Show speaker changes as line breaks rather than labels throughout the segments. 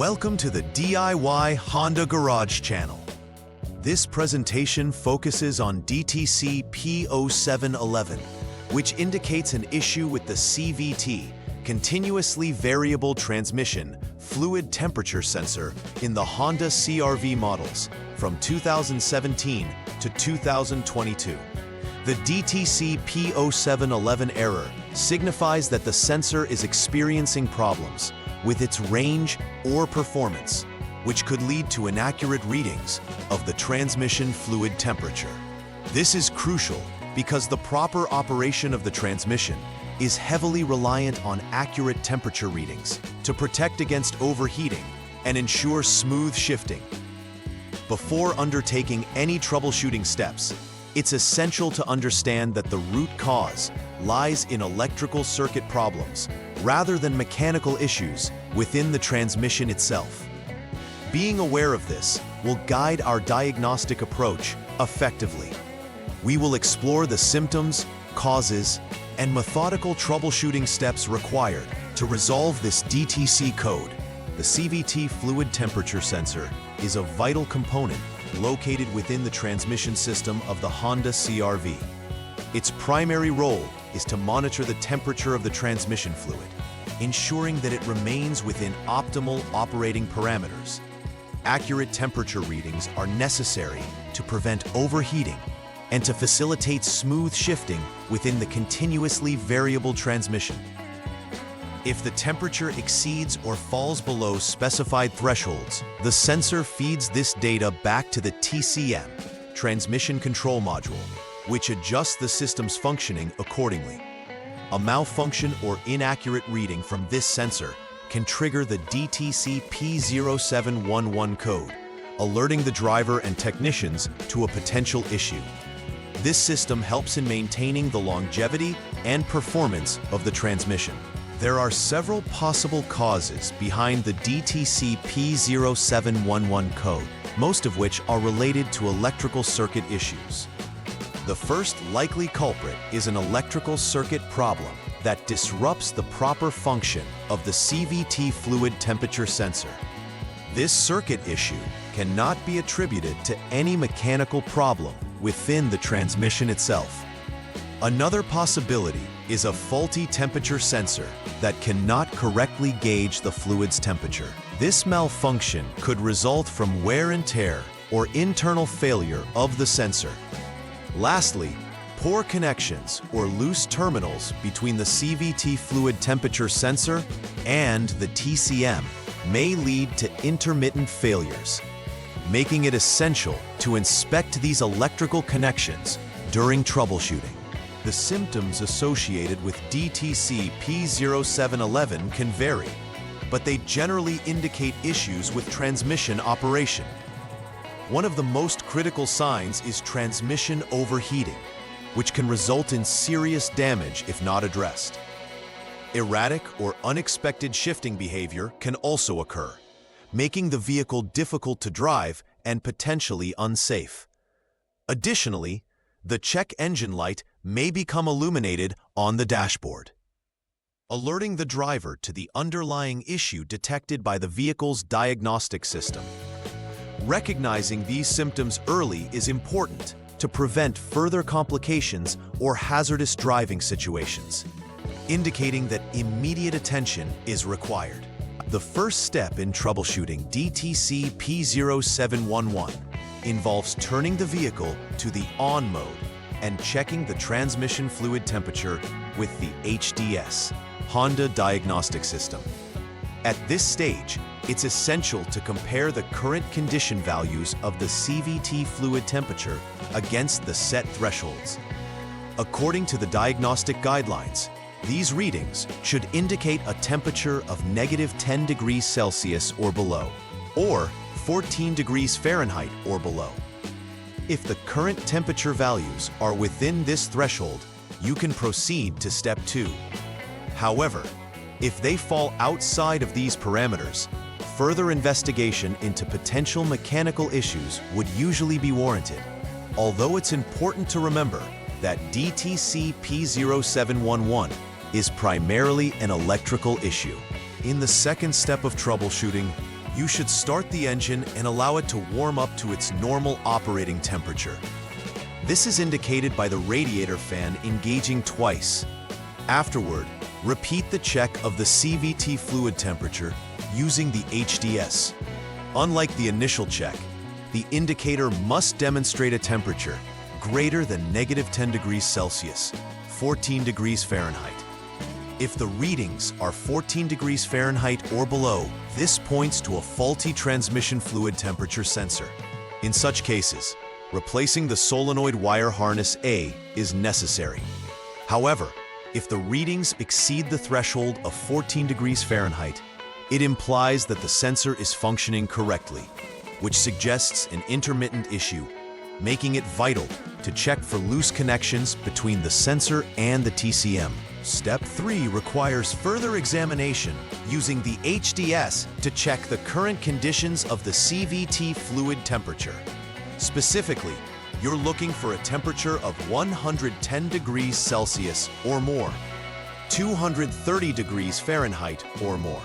Welcome to the DIY Honda Garage channel. This presentation focuses on DTC P0711, which indicates an issue with the CVT, continuously variable transmission fluid temperature sensor in the Honda CRV models from 2017 to 2022. The DTC P0711 error signifies that the sensor is experiencing problems with its range or performance, which could lead to inaccurate readings of the transmission fluid temperature. This is crucial because the proper operation of the transmission is heavily reliant on accurate temperature readings to protect against overheating and ensure smooth shifting. Before undertaking any troubleshooting steps, it's essential to understand that the root cause lies in electrical circuit problems rather than mechanical issues within the transmission itself. Being aware of this will guide our diagnostic approach effectively. We will explore the symptoms, causes, and methodical troubleshooting steps required to resolve this DTC code. The CVT fluid temperature sensor is a vital component located within the transmission system of the Honda CRV. Its primary role is to monitor the temperature of the transmission fluid, ensuring that it remains within optimal operating parameters. Accurate temperature readings are necessary to prevent overheating and to facilitate smooth shifting within the continuously variable transmission. If the temperature exceeds or falls below specified thresholds, the sensor feeds this data back to the TCM, Transmission Control Module, which adjusts the system's functioning accordingly. A malfunction or inaccurate reading from this sensor can trigger the DTC P0711 code, alerting the driver and technicians to a potential issue. This system helps in maintaining the longevity and performance of the transmission. There are several possible causes behind the DTC P0711 code, most of which are related to electrical circuit issues. The first likely culprit is an electrical circuit problem that disrupts the proper function of the CVT fluid temperature sensor. This circuit issue cannot be attributed to any mechanical problem within the transmission itself. Another possibility is a faulty temperature sensor that cannot correctly gauge the fluid's temperature. This malfunction could result from wear and tear or internal failure of the sensor. Lastly, poor connections or loose terminals between the CVT fluid temperature sensor and the TCM may lead to intermittent failures, making it essential to inspect these electrical connections during troubleshooting. The symptoms associated with DTC P0711 can vary, but they generally indicate issues with transmission operation. One of the most critical signs is transmission overheating, which can result in serious damage if not addressed. Erratic or unexpected shifting behavior can also occur, making the vehicle difficult to drive and potentially unsafe. Additionally, the check engine light may become illuminated on the dashboard, alerting the driver to the underlying issue detected by the vehicle's diagnostic system. Recognizing these symptoms early is important to prevent further complications or hazardous driving situations, indicating that immediate attention is required. The first step in troubleshooting DTC P0711 involves turning the vehicle to the on mode and checking the transmission fluid temperature with the HDS, Honda Diagnostic System. At this stage, it's essential to compare the current condition values of the CVT fluid temperature against the set thresholds. According to the diagnostic guidelines, these readings should indicate a temperature of -10 degrees Celsius or below, or 14 degrees Fahrenheit or below. If the current temperature values are within this threshold, you can proceed to step 2. However, if they fall outside of these parameters, further investigation into potential mechanical issues would usually be warranted. Although it's important to remember that DTC P0711 is primarily an electrical issue. In the second step of troubleshooting, you should start the engine and allow it to warm up to its normal operating temperature. This is indicated by the radiator fan engaging twice. Afterward, repeat the check of the CVT fluid temperature using the HDS. Unlike the initial check, the indicator must demonstrate a temperature greater than -10 degrees Celsius, 14 degrees Fahrenheit. If the readings are 14 degrees Fahrenheit or below, this points to a faulty transmission fluid temperature sensor. In such cases, replacing the solenoid wire harness A is necessary. However, if the readings exceed the threshold of 14 degrees Fahrenheit, it implies that the sensor is functioning correctly, which suggests an intermittent issue, making it vital to check for loose connections between the sensor and the TCM. Step 3 requires further examination using the HDS to check the current conditions of the CVT fluid temperature. Specifically, you're looking for a temperature of 110 degrees Celsius or more, 230 degrees Fahrenheit or more.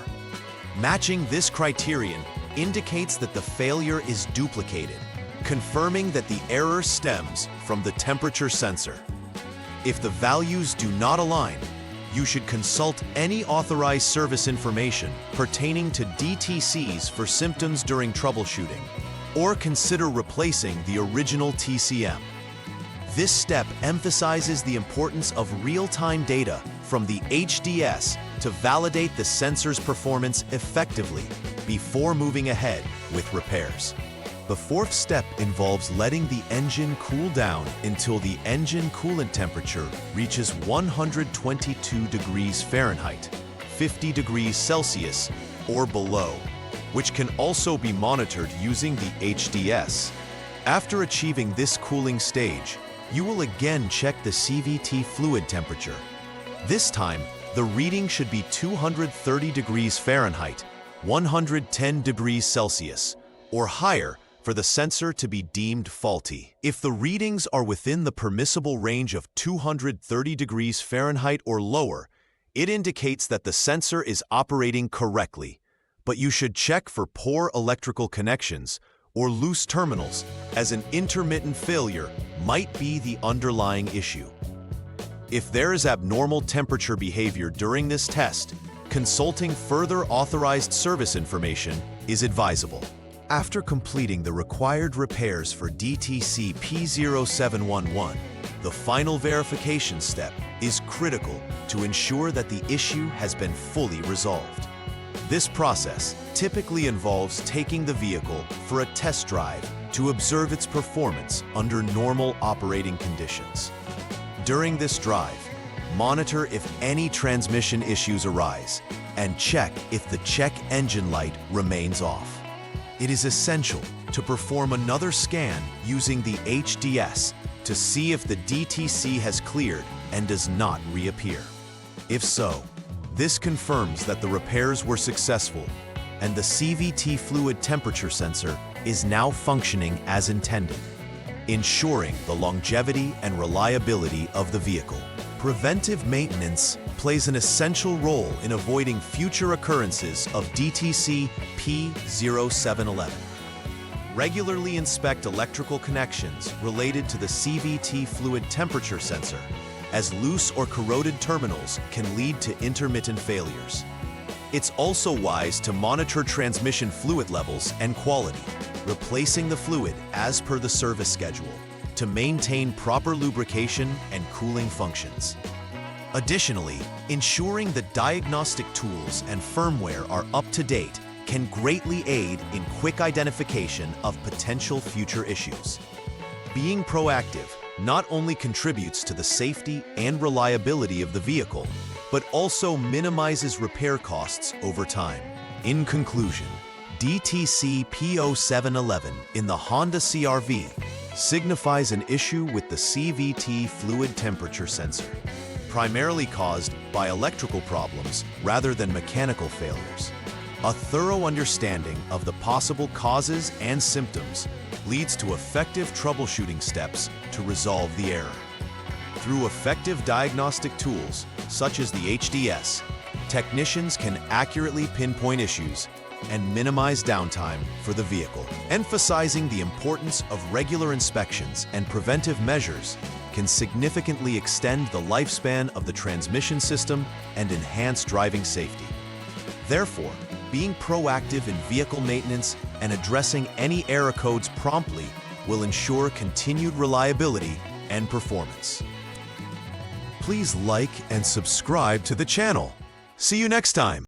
Matching this criterion indicates that the failure is duplicated, confirming that the error stems from the temperature sensor. If the values do not align, you should consult any authorized service information pertaining to DTCs for symptoms during troubleshooting, or consider replacing the original TCM. This step emphasizes the importance of real-time data from the HDS to validate the sensor's performance effectively before moving ahead with repairs. The fourth step involves letting the engine cool down until the engine coolant temperature reaches 122 degrees Fahrenheit, 50 degrees Celsius, or below, which can also be monitored using the HDS. After achieving this cooling stage, you will again check the CVT fluid temperature. This time, the reading should be 230 degrees Fahrenheit, 110 degrees Celsius, or higher for the sensor to be deemed faulty. If the readings are within the permissible range of 230 degrees Fahrenheit or lower, it indicates that the sensor is operating correctly, but you should check for poor electrical connections or loose terminals, as an intermittent failure might be the underlying issue. If there is abnormal temperature behavior during this test, consulting further authorized service information is advisable. After completing the required repairs for DTC P0711, the final verification step is critical to ensure that the issue has been fully resolved. This process typically involves taking the vehicle for a test drive to observe its performance under normal operating conditions. During this drive, monitor if any transmission issues arise and check if the check engine light remains off. It is essential to perform another scan using the HDS to see if the DTC has cleared and does not reappear. If so, this confirms that the repairs were successful and the CVT fluid temperature sensor is now functioning as intended, ensuring the longevity and reliability of the vehicle. Preventive maintenance plays an essential role in avoiding future occurrences of DTC P0711. Regularly inspect electrical connections related to the CVT fluid temperature sensor, as loose or corroded terminals can lead to intermittent failures. It's also wise to monitor transmission fluid levels and quality, replacing the fluid as per the service schedule to maintain proper lubrication and cooling functions. Additionally, ensuring the diagnostic tools and firmware are up to date can greatly aid in quick identification of potential future issues. Being proactive not only contributes to the safety and reliability of the vehicle, but also minimizes repair costs over time. In conclusion, DTC P0711 in the Honda CRV signifies an issue with the CVT fluid temperature sensor, primarily caused by electrical problems rather than mechanical failures. A thorough understanding of the possible causes and symptoms leads to effective troubleshooting steps to resolve the error. Through effective diagnostic tools, such as the HDS, technicians can accurately pinpoint issues and minimize downtime for the vehicle. Emphasizing the importance of regular inspections and preventive measures can significantly extend the lifespan of the transmission system and enhance driving safety. Therefore, being proactive in vehicle maintenance and addressing any error codes promptly will ensure continued reliability and performance. Please like and subscribe to the channel. See you next time.